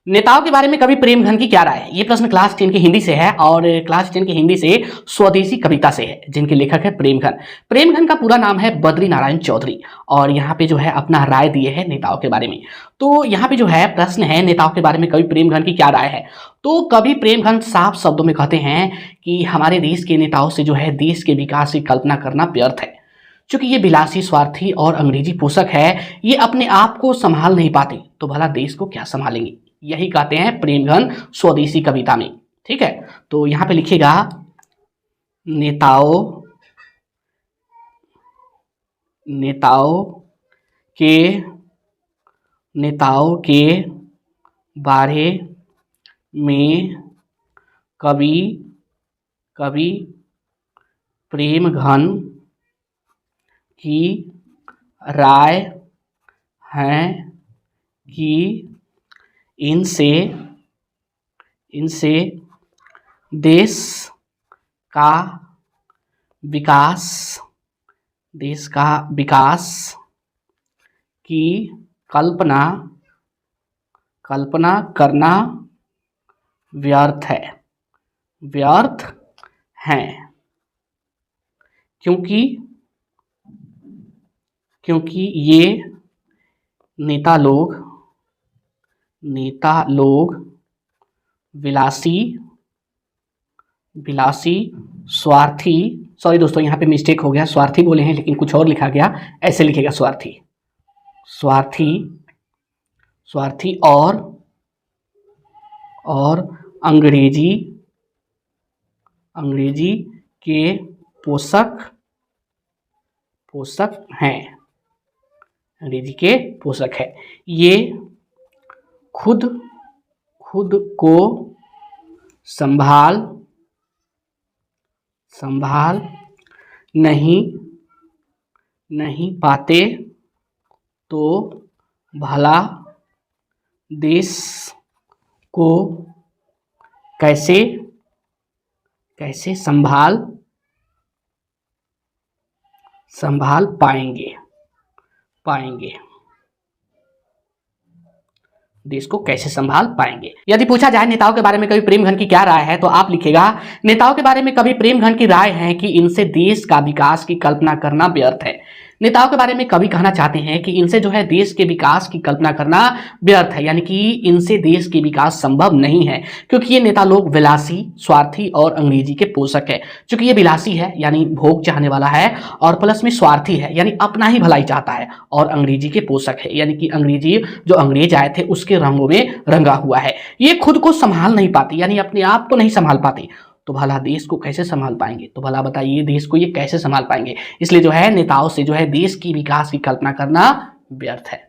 नेताओं के बारे में कवि प्रेमघन की क्या राय है? ये प्रश्न क्लास 10 की हिंदी से है और क्लास 10 की हिंदी से स्वदेशी कविता से है, जिनके लेखक है प्रेमघन। प्रेमघन का पूरा नाम है बद्री नारायण चौधरी और यहाँ पे जो है अपना राय दिए है नेताओं के बारे में। तो यहाँ पे जो है प्रश्न है नेताओं के बारे में कवि प्रेमघन की क्या राय है। तो कवि प्रेमघन साफ शब्दों में कहते हैं कि हमारे देश के नेताओं से जो है देश के विकास की कल्पना करना व्यर्थ है, क्योंकि ये विलासी, स्वार्थी और अंग्रेजी पोषक है। ये अपने आप को संभाल नहीं पाते तो भला देश को क्या संभालेंगे, यही कहते हैं प्रेमघन स्वदेशी कविता में। ठीक है, तो यहां पे लिखिएगा नेताओं के बारे में कवि प्रेमघन की राय है कि इनसे देश का विकास की कल्पना करना व्यर्थ है, क्योंकि ये नेता लोग विलासी, स्वार्थी, सॉरी दोस्तों यहाँ पे मिस्टेक हो गया, स्वार्थी बोले हैं लेकिन कुछ और लिखा गया, ऐसे लिखेगा स्वार्थी और अंग्रेजी के पोषक हैं, अंग्रेजी के पोषक है। ये खुद को संभाल नहीं पाते तो भला देश को कैसे संभाल पाएंगे, देश को कैसे संभाल पाएंगे। यदि पूछा जाए नेताओं के बारे में कवि प्रेमघन की क्या राय है तो आप लिखेगा नेताओं के बारे में कवि प्रेमघन की राय है कि इनसे देश का विकास की कल्पना करना व्यर्थ है। नेताओं के बारे में कवि कहना चाहते हैं कि इनसे जो है देश के विकास की कल्पना करना व्यर्थ है, यानी कि इनसे देश के विकास संभव नहीं है, क्योंकि ये नेता लोग विलासी, स्वार्थी और अंग्रेजी के पोषक है। क्योंकि ये विलासी है यानी भोग चाहने वाला है, और प्लस में स्वार्थी है यानी अपना ही भलाई चाहता है, और अंग्रेजी के पोषक है यानी कि अंग्रेजी जो अंग्रेज आए थे उसके रंगों में रंगा हुआ है। ये खुद को संभाल नहीं पाती यानी अपने आप को नहीं संभाल पाती, तो भला देश को कैसे संभाल पाएंगे। तो भला बताइए देश को ये कैसे संभाल पाएंगे। इसलिए जो है नेताओं से जो है देश की विकास की कल्पना करना व्यर्थ है।